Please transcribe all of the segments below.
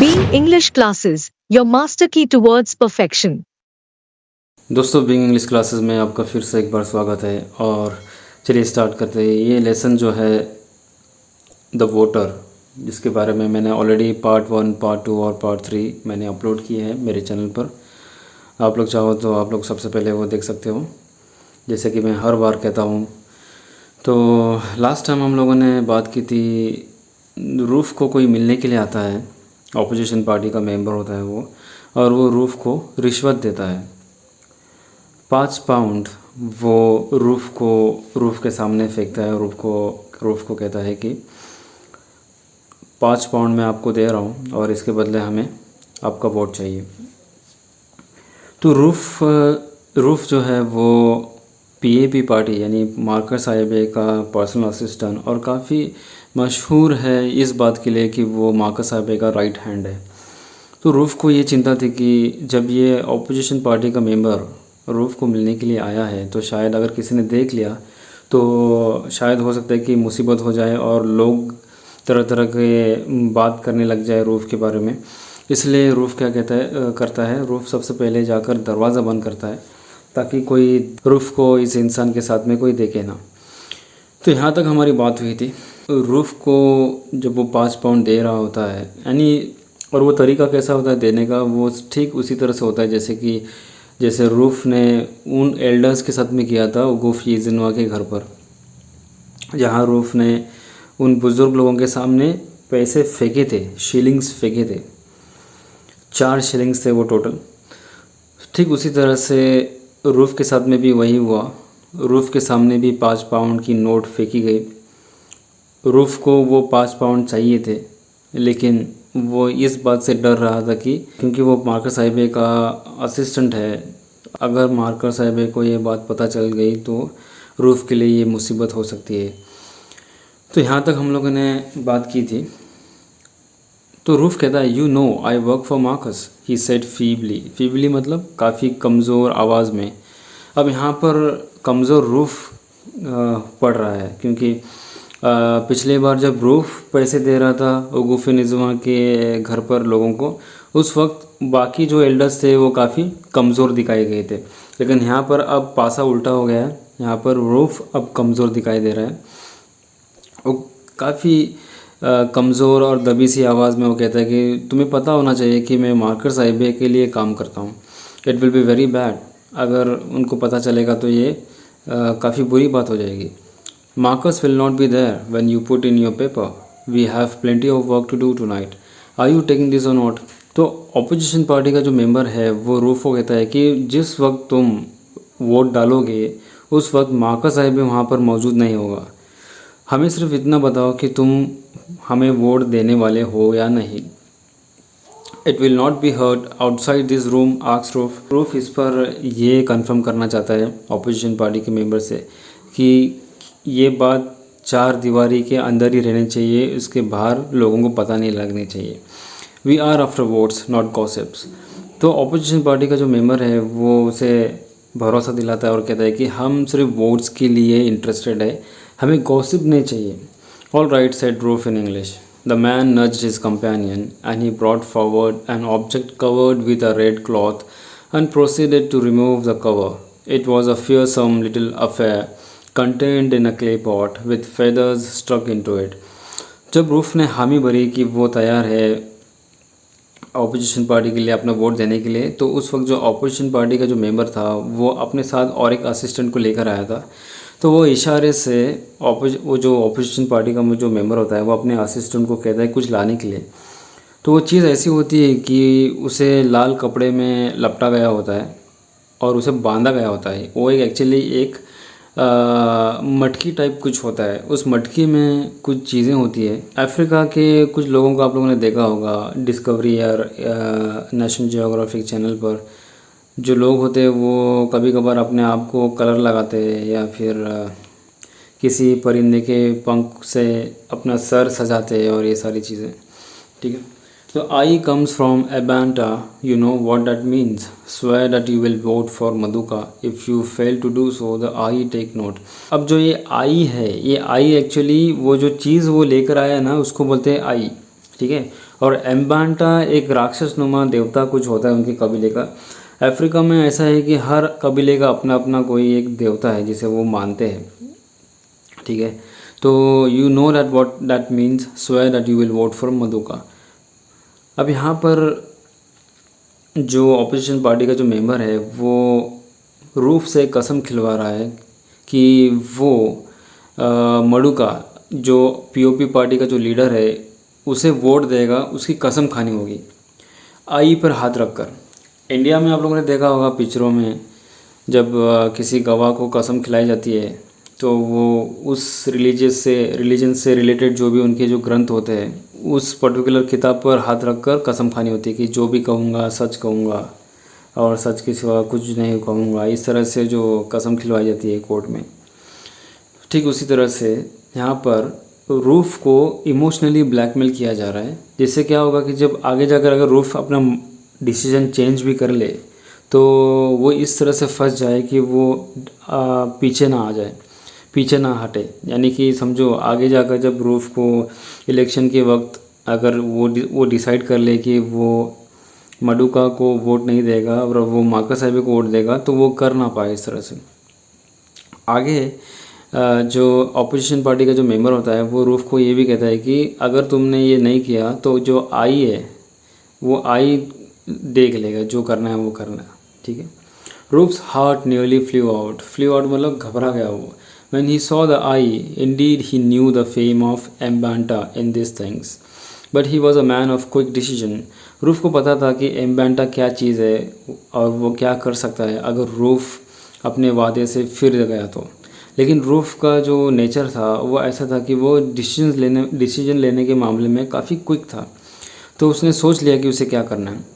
Being English Classes, your master key towards perfection. दोस्तों being English classes में आपका फिर से एक बार स्वागत है। और चलिए स्टार्ट करते हैं। ये लेसन जो है द वोटर, जिसके बारे में मैंने ऑलरेडी पार्ट 1, पार्ट 2 और पार्ट 3 मैंने अपलोड किए हैं मेरे चैनल पर। आप लोग चाहो तो आप लोग सबसे पहले वो देख सकते हो, जैसे कि मैं हर बार कहता हूँ। तो लास्ट टाइम हम लोगों ने बात की थी, रूफ़ को कोई मिलने के लिए आता है, ऑपोजिशन पार्टी का मेंबर होता है वो, और वो रूफ़ को रिश्वत देता है 5 पाउंड। वो रूफ़ के सामने फेंकता है। रूफ़ को कहता है कि 5 पाउंड मैं आपको दे रहा हूँ और इसके बदले हमें आपका वोट चाहिए। तो रूफ़ जो है वो पीएपी पार्टी यानी मार्कर साहिबे का पर्सनल असिस्टेंट और काफ़ी मशहूर है इस बात के लिए कि वो मार्कर साहिबे का राइट हैंड है। तो रूफ़ को ये चिंता थी कि जब ये ऑपोजिशन पार्टी का मेंबर रूफ़ को मिलने के लिए आया है तो शायद अगर किसी ने देख लिया तो शायद हो सकता है कि मुसीबत हो जाए और लोग तरह तरह के बात करने लग जाए रूफ़ के बारे में। इसलिए रूफ़ क्या करता है, रूफ़ सबसे पहले जाकर दरवाज़ा बंद करता है ताकि कोई रूफ़ को इस इंसान के साथ में कोई देखे ना। तो यहाँ तक हमारी बात हुई थी। रूफ़ को जब वो 5 पाउंड दे रहा होता है, यानी और वो तरीका कैसा होता है देने का, वो ठीक उसी तरह से होता है जैसे रूफ़ ने उन एल्डर्स के साथ में किया था उगूफ यीज़िनवा के घर पर, जहाँ रूफ़ ने उन बुज़ुर्ग लोगों के सामने पैसे फेंके थे, शिलिंग्स फेंके थे। 4 शिलिंग्स थे वो टोटल। ठीक उसी तरह से रूफ़ के साथ में भी वही हुआ। रूफ़ के सामने भी 5 पाउंड की नोट फेंकी गई। रूफ़ को वो 5 पाउंड चाहिए थे, लेकिन वो इस बात से डर रहा था कि क्योंकि वो मार्कर साहिबे का असिस्टेंट है, अगर मार्कर साहिबे को ये बात पता चल गई तो रूफ़ के लिए ये मुसीबत हो सकती है। तो यहाँ तक हम लोगों ने बात की थी। तो रूफ़ कहता है, you know I work for Marcus, he said feebly मतलब काफ़ी कमज़ोर आवाज़ में। अब यहाँ पर कमज़ोर रूफ़ पढ़ रहा है, क्योंकि पिछले बार जब रूफ़ पैसे दे रहा था उगूफ निज़मा के घर पर लोगों को, उस वक्त बाकी जो एल्डर्स थे वो काफ़ी कमज़ोर दिखाए गए थे। लेकिन यहाँ पर अब पासा उल्टा हो गया है। यहाँ पर रूफ़ अब कमज़ोर दिखाई दे रहा है। वो काफ़ी कमज़ोर और दबी सी आवाज़ में वो कहता है कि तुम्हें पता होना चाहिए कि मैं मार्कर साहिबे के लिए काम करता हूँ। It will be very bad, अगर उनको पता चलेगा तो ये काफ़ी बुरी बात हो जाएगी। Marcus will not be there when you put in your paper. We have plenty of work to do tonight. Are you taking this or not? तो ऑपोजिशन पार्टी का जो मेंबर है वो रूफ़ को कहता है कि जिस वक्त तुम वोट डालोगे उस वक्त मार्कस साहिब भी वहाँ पर मौजूद नहीं होगा। हमें सिर्फ इतना बताओ कि तुम हमें वोट देने वाले हो या नहीं। It will not be heard outside this room, asked roof. Roof इस पर ये कंफर्म करना चाहता है ऑपोजिशन पार्टी के मेंबर से कि ये बात 4 दीवारी के अंदर ही रहनी चाहिए, इसके बाहर लोगों को पता नहीं लगनी चाहिए। We are after votes not gossips. तो ऑपोजिशन पार्टी का जो मेंबर है वो उसे भरोसा दिलाता है और कहता है कि हम सिर्फ वोट्स के लिए इंटरेस्टेड है, हमें गॉसिप नहीं चाहिए। All right said Ruf in English. The man nudged his companion and he brought forward an object covered with a red cloth and proceeded to remove the cover. It was a fearsome little affair contained in a clay pot with feathers stuck into it. जब roof ने हामी भरी कि वो तैयार है opposition party के लिए अपना वोट देने के लिए, तो उस वक्त जो ऑपोजिशन पार्टी का जो मेंबर था वो अपने साथ और एक असिस्टेंट को लेकर आया था। तो वो इशारे से वो जो ऑपोजिशन पार्टी का जो मेंबर होता है वो अपने असिस्टेंट को कहता है कुछ लाने के लिए। तो वो चीज़ ऐसी होती है कि उसे लाल कपड़े में लपटा गया होता है और उसे बांधा गया होता है। वो एक्चुअली एक मटकी टाइप कुछ होता है। उस मटकी में कुछ चीज़ें होती है। अफ्रीका के कुछ लोगों को आप लोगों ने देखा होगा डिस्कवरी या नेशनल जियोग्राफिक चैनल पर, जो लोग होते हैं वो कभी कभार अपने आप को कलर लगाते हैं या फिर किसी परिंदे के पंख से अपना सर सजाते हैं और ये सारी चीज़ें, ठीक है। So I comes from Abanta. You know what that means. Swear that you will vote for Maduka. If you fail to do so, the I take note. अब जो ये I है, ये I एक्चुअली वो जो चीज़ वो लेकर आया ना उसको बोलते हैं I। ठीक है। और एम्बांटा एक राक्षस नुमा देवता कुछ होता है उनके कबीले का। अफ्रीका में ऐसा है कि हर कबीले का अपना अपना कोई एक देवता है जिसे वो मानते हैं, ठीक है। तो you know that what that means, swear that you will vote for Madhuka. अब यहाँ पर जो ऑपोजिशन पार्टी का जो मेंबर है वो रूफ से कसम खिलवा रहा है कि वो मडुका जो पीओपी पार्टी का जो लीडर है उसे वोट देगा, उसकी कसम खानी होगी आई पर हाथ रखकर। इंडिया में आप लोगों ने देखा होगा पिक्चरों में, जब किसी गवाह को कसम खिलाई जाती है तो वो उस रिलीजन से रिलेटेड जो भी उनके जो ग्रंथ होते हैं उस पर्टिकुलर किताब पर हाथ रखकर कसम खानी होती है कि जो भी कहूँगा सच कहूँगा और सच के सिवा कुछ नहीं कहूँगा। इस तरह से जो कसम खिलवाई जाती है कोर्ट में, ठीक उसी तरह से यहाँ पर रूफ को इमोशनली ब्लैकमेल किया जा रहा है। जिससे क्या होगा कि जब आगे जाकर अगर रूफ अपना डिसीजन चेंज भी कर ले तो वो इस तरह से फंस जाए कि वो पीछे ना आ जाए, पीछे ना हटे। यानी कि समझो आगे जाकर जब रूफ को इलेक्शन के वक्त अगर वो डिसाइड कर ले कि वो मडुका को वोट नहीं देगा और वो माका साहिब को वोट देगा तो वो कर ना पाए इस तरह से। आगे जो अपोजिशन पार्टी का जो मेंबर होता है वो रूफ को ये भी कहता है कि अगर तुमने ये नहीं किया तो जो आई है वो आई देख लेगा, जो करना है वो करना है, ठीक है। Roofs heart nearly flu out मतलब घबरा गया वो। When he saw the eye, indeed he knew the fame of Mbanta in these things, but he was a man of quick decision. Roof को पता था कि एम्बांटा क्या चीज़ है और वो क्या कर सकता है अगर रूफ अपने वादे से फिर गया तो। लेकिन रूफ का जो नेचर था वो ऐसा था कि वो डिसीजन लेने के मामले में काफ़ी क्विक था। तो उसने सोच लिया कि उसे क्या करना है।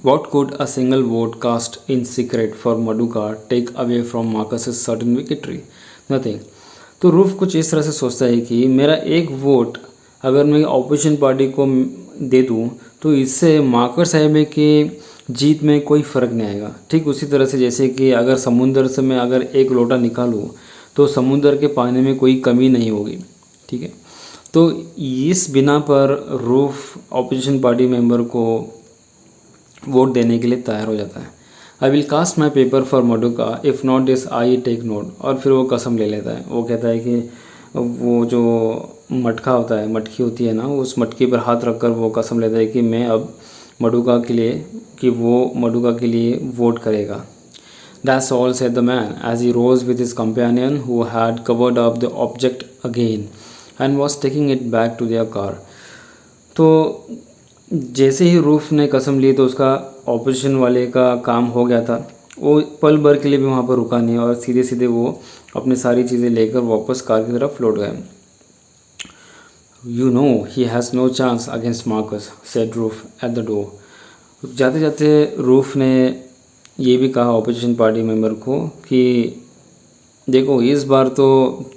What could a single vote cast in secret for Maduka take away from Marcus's certain victory? Nothing. तो रूफ कुछ इस तरह से सोचता है कि मेरा एक वोट अगर मैं ऑपोजिशन पार्टी को दे दूं तो इससे मार्कर साहिब के जीत में कोई फ़र्क नहीं आएगा। ठीक उसी तरह से जैसे कि अगर समुंदर से मैं अगर एक लोटा निकालूं तो समुंदर के पानी में कोई कमी नहीं होगी, ठीक है। तो इस बिना पर रूफ ऑपोजिशन पार्टी मेंबर को वोट देने के लिए तैयार हो जाता है। I will cast my paper for Maduka if not this I take note. और फिर वो कसम ले लेता है। वो कहता है कि वो जो मटका होता है, मटकी होती है ना, उस मटकी पर हाथ रखकर वो कसम लेता है कि मैं अब मडुका के लिए वो मडुका के लिए वोट करेगा। That's all, said the man, as he rose with his companion, who had covered up the object again and was taking it back to their car. तो जैसे ही रूफ ने कसम ली तो उसका ऑपोजिशन वाले का काम हो गया था। वो पल भर के लिए भी वहाँ पर रुका नहीं और सीधे सीधे वो अपनी सारी चीज़ें लेकर वापस कार की तरफ लौट गए। You know he has no chance against Marcus, said Roof at the door. जाते जाते रूफ ने ये भी कहा ऑपोजिशन पार्टी मेंबर को कि देखो इस बार तो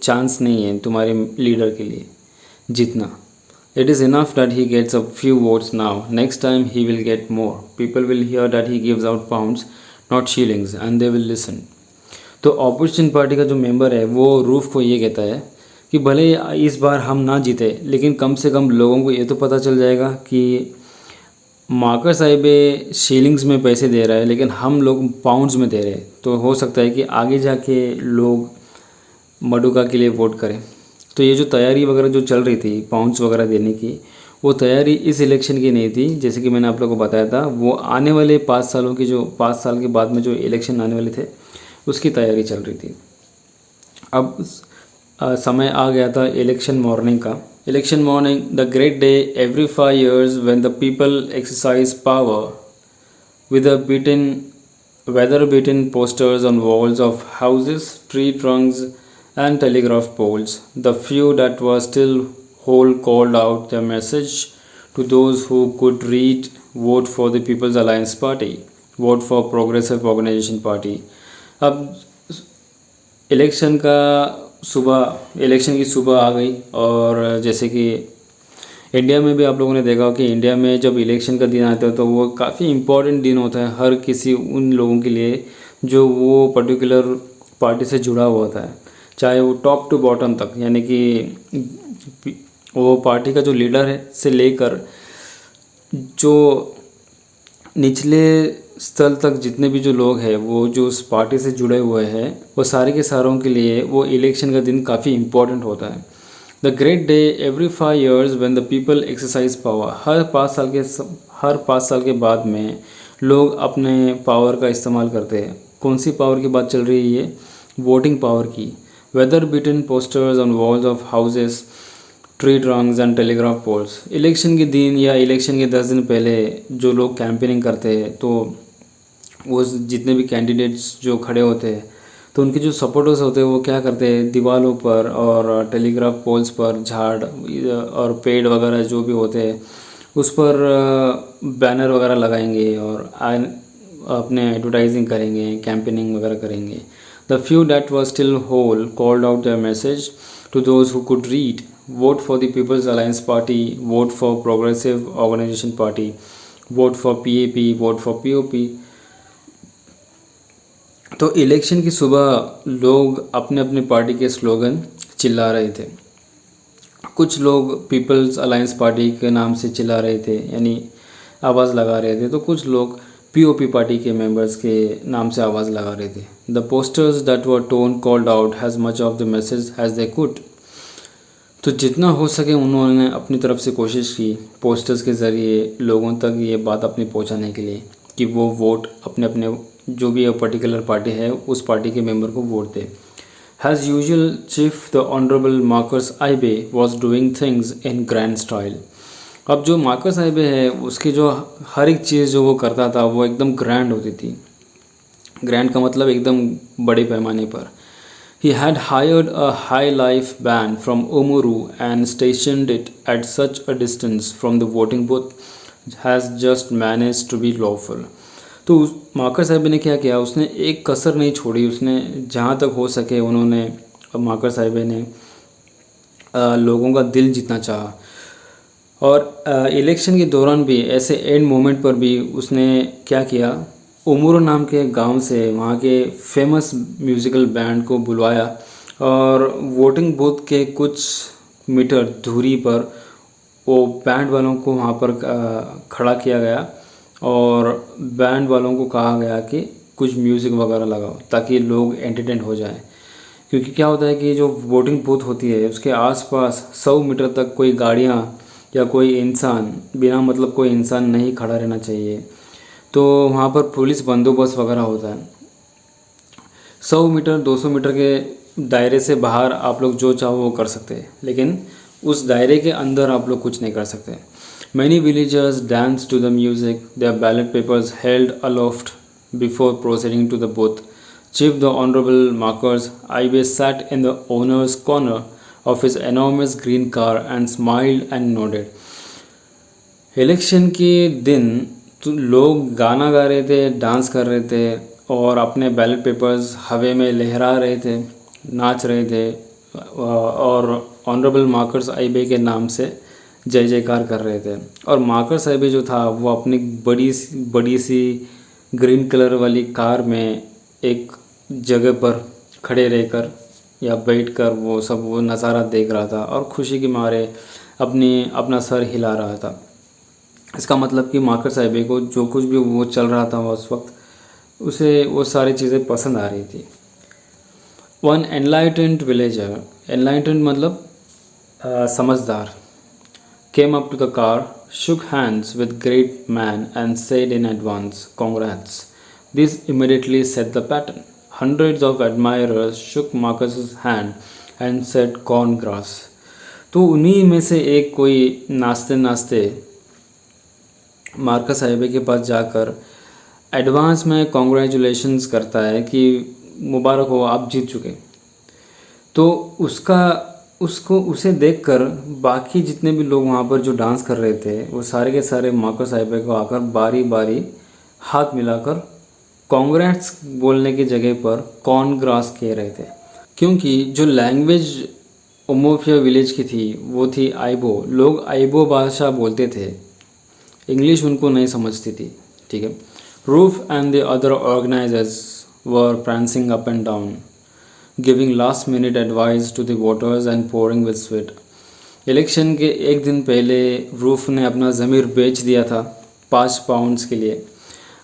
चांस नहीं है तुम्हारे लीडर के लिए जीतना। It is enough that he gets a few votes now. Next time he will get more. People will hear that he gives out pounds, not shillings, and they will listen. तो opposition party का जो member है वो roof को ये कहता है कि भले इस बार हम ना जीते लेकिन कम से कम लोगों को ये तो पता चल जाएगा कि मार्कर साहिब शीलिंग्स में पैसे दे रहा है लेकिन हम लोग पाउंड्स में दे रहे हैं। तो हो सकता है कि आगे जाके लोग मडुका के लिए वोट करें। तो ये जो तैयारी वगैरह जो चल रही थी पाउंड्स वगैरह देने की, वो तैयारी इस इलेक्शन की नहीं थी। जैसे कि मैंने आप लोगों को बताया था, वो आने वाले 5 सालों की जो 5 साल के बाद में जो इलेक्शन आने वाले थे उसकी तैयारी चल रही थी। अब समय आ गया था इलेक्शन मॉर्निंग का। Election morning, the great day every 5 years when the people exercise power with a weather-beaten posters on walls of houses, tree trunks and telegraph poles. The few that were still whole called out their message to those who could read, vote for the People's Alliance Party, vote for Progressive Organization Party. अब election की सुबह आ गई और जैसे कि India में भी आप लोगों ने देखा हो कि इंडिया में जब इलेक्शन का दिन आता है तो वो काफ़ी इम्पोर्टेंट दिन होता है हर किसी उन लोगों के लिए जो वो पर्टिकुलर पार्टी से जुड़ा हुआ होता है, चाहे वो टॉप टू बॉटम तक, यानी कि वो पार्टी का जो लीडर है से लेकर जो निचले स्तर तक जितने भी जो लोग हैं वो जो उस पार्टी से जुड़े हुए हैं वो सारे के सारों के लिए वो इलेक्शन का दिन काफ़ी इम्पोर्टेंट होता है। The great day every 5 years when the people exercise power. हर 5 साल के बाद में लोग अपने पावर का इस्तेमाल करते हैं। कौन सी पावर की बात चल रही है ये? वोटिंग पावर की। Weather beaten posters on walls of houses, tree trunks and telegraph poles. Election के दिन या इलेक्शन के 10 दिन पहले जो लोग कैंपेनिंग करते हैं तो वो जितने भी कैंडिडेट्स जो खड़े होते हैं तो उनके जो सपोर्टर्स होते हैं वो क्या करते हैं, दीवारों पर और टेलीग्राफ पोल्स पर झाड़ और पेड़ वगैरह जो भी होते हैं उस पर बैनर वगैरह लगाएंगे और अपने एडवर्टाइजिंग करेंगे, कैंपेनिंग वगैरह करेंगे। The few that were still whole called out their message to those who could read, vote for the People's Alliance Party, vote for Progressive Organisation Party, vote for PAP, vote for POP. तो election की सुबह लोग अपने अपने party के slogan चिल्ला रहे थे। कुछ लोग पीपल्स अलायंस पार्टी के नाम से चिल्ला रहे थे, यानी आवाज़ लगा रहे थे, तो कुछ लोग पीओपी पार्टी के मेंबर्स के नाम से आवाज़ लगा रहे थे। The posters that were tone called out has much of the message has they could. तो जितना हो सके उन्होंने अपनी तरफ से कोशिश की पोस्टर्स के ज़रिए लोगों तक ये बात अपनी पहुंचाने के लिए कि वो वोट अपने अपने जो भी पर्टिकुलर पार्टी है उस पार्टी के मेंबर को vote they. As usual, Chief the Honorable Marcus Aibe was doing things in grand style. अब जो मार्कस आइबे है उसकी जो हर एक चीज़ जो वो करता था वो एकदम ग्रैंड होती थी। ग्रैंड का मतलब एकदम बड़े पैमाने पर। He had hired a high life band from Omuru and stationed it at such a distance from the voting booth has just managed to be lawful. तो मार्कस साहब ने क्या किया, उसने एक कसर नहीं छोड़ी। उसने जहाँ तक हो सके उन्होंने मार्कस साहब ने लोगों का दिल जीतना चाहा। और इलेक्शन के दौरान भी ऐसे एंड मोमेंट पर भी उसने क्या किया, उमुर नाम के गांव से वहाँ के फेमस म्यूज़िकल बैंड को बुलवाया और वोटिंग बूथ के कुछ मीटर दूरी पर वो बैंड वालों को वहाँ पर खड़ा किया गया और बैंड वालों को कहा गया कि कुछ म्यूज़िक वगैरह लगाओ ताकि लोग एंटरटेन हो जाएं। क्योंकि क्या होता है कि जो वोटिंग बूथ होती है उसके आसपास 100 मीटर तक कोई गाड़ियाँ या कोई इंसान, बिना मतलब कोई इंसान नहीं खड़ा रहना चाहिए। तो वहाँ पर पुलिस बंदोबस्त वगैरह होता है। 100 मीटर 200 मीटर के दायरे से बाहर आप लोग जो चाहो वो कर सकते हैं, लेकिन उस दायरे के अंदर आप लोग कुछ नहीं कर सकते। Many villagers danced to the music, their ballot papers held aloft before proceeding to the booth. Chief the Honorable Marcus Aibe sat in the owner's corner of his enormous green car and smiled and nodded. Election के दिन तो लोग गाना गा रहे थे, dance कर रहे थे और अपने बैलेट पेपर्स हवे में लहरा रहे थे, नाच रहे थे और ऑनरेबल मार्कस आइबे के नाम से जय जयकार कर रहे थे। और मार्कस आइबे जो था वो अपनी बड़ी सी ग्रीन कलर वाली कार में एक जगह पर खड़े रहकर या बैठकर वो नज़ारा देख रहा था और खुशी के मारे अपना सर हिला रहा था। इसका मतलब कि मार्कस आइबे को जो कुछ भी वो चल रहा था उस वक्त उसे वो सारी चीज़ें पसंद आ रही थी। वन एनलाइटेंड विलेजर, एनलाइटेंड मतलब समझदार, came up to the car, shook hands with great man and said in advance, "Congrats." This immediately set the pattern. Hundreds of admirers shook Marcus's hand and said, "Congrats." तो उन्हीं में से एक कोई नाचते नाचते मार्कस आइबे के पास जाकर एडवांस में कॉन्ग्रेचुलेशंस करता है कि मुबारक हो, आप जीत चुके। तो उसे देखकर बाकी जितने भी लोग वहाँ पर जो डांस कर रहे थे वो सारे के सारे मार्कस आइबे को आकर बारी बारी हाथ मिलाकर कांग्रेट्स बोलने की जगह पर कॉनग्रास कह रहे थे। क्योंकि जो लैंग्वेज ओमोफिया विलेज की थी वो थी आइबो। लोग आइबो भाषा बोलते थे, इंग्लिश उनको नहीं समझती थी, ठीक है। Roof and the other organisers were prancing up and down, giving last minute advice to the voters and pouring with sweat. Election के एक दिन पहले रूफ ने अपना ज़मीर बेच दिया था 5 पाउंड्स के लिए।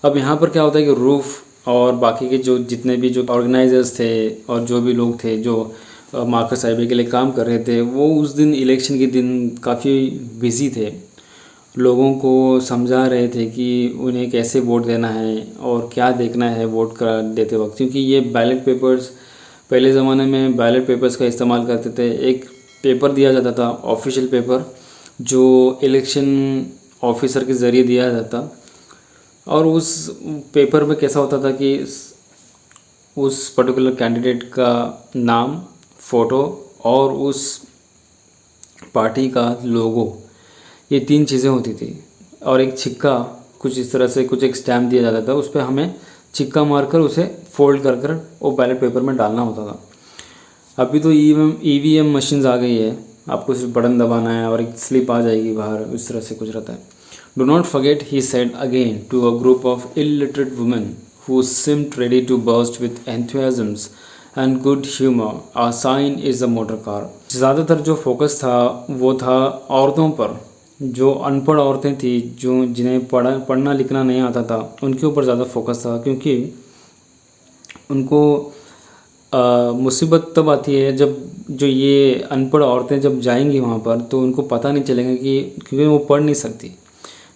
अब यहाँ पर क्या होता है कि रूफ और बाकी के जो जितने भी जो ऑर्गेनाइजर्स थे और जो भी लोग थे जो मार्कस आईबे के लिए काम कर रहे थे, वो उस दिन इलेक्शन के दिन काफ़ी बिज़ी थे। लोगों को समझा रहे थे कि उन्हें कैसे वोट देना है और क्या देखना है वोट कर देते वक्त, क्योंकि ये बैलेट पेपर्स पहले ज़माने में बैलेट पेपर्स का इस्तेमाल करते थे। एक पेपर दिया जाता था, ऑफिशियल पेपर, जो इलेक्शन ऑफिसर के ज़रिए दिया जाता, और उस पेपर में कैसा होता था कि उस पर्टिकुलर कैंडिडेट का नाम, फ़ोटो और उस पार्टी का लोगो, ये 3 चीज़ें होती थी, और एक छिक्का, कुछ इस तरह से कुछ एक स्टैम्प दिया जाता था, उस पर हमें छिक्का मारकर उसे फोल्ड कर कर वो बैलेट पेपर में डालना होता था। अभी तो ईवीएम मशीन्स आ गई है, आपको सिर्फ बटन दबाना है और एक स्लिप आ जाएगी बाहर, इस तरह से कुछ रहता है। Do not forget, he said again to a group of illiterate women who seemed ready to burst with enthusiasms and good humor, our sign is a motor car। ज़्यादातर जो फोकस था वो था औरतों पर, जो अनपढ़ औरतें थी, जो जिन्हें पढ़ना लिखना नहीं आता था, उनके ऊपर ज़्यादा फोकस था, क्योंकि उनको मुसीबत तब आती है जब जो ये अनपढ़ औरतें जब जाएंगी वहाँ पर, तो उनको पता नहीं चलेगा कि, क्योंकि वो पढ़ नहीं सकती,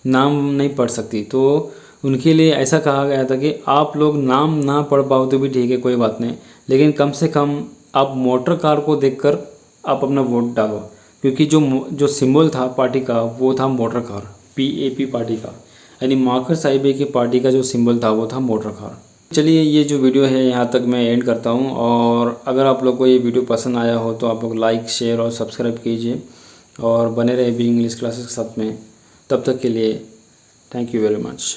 नाम नहीं पढ़ सकती, तो उनके लिए ऐसा कहा गया था कि आप लोग नाम ना पढ़ पाओ तो भी ठीक है, कोई बात नहीं, लेकिन कम से कम आप मोटर कार को देखकर आप अपना वोट डालो, क्योंकि जो सिंबल था पार्टी का वो था मोटर कार, PAP पार्टी का, यानी मार्कस आईबे की पार्टी का जो सिंबल था वो था मोटर कार। चलिए, ये जो वीडियो है यहाँ तक मैं एंड करता हूँ, और अगर आप लोग को ये वीडियो पसंद आया हो तो आप लोग लाइक, शेयर और सब्सक्राइब कीजिए और बने रहे बीइंग इंग्लिश क्लासेस के साथ में। तब तक के लिए थैंक यू वेरी मच।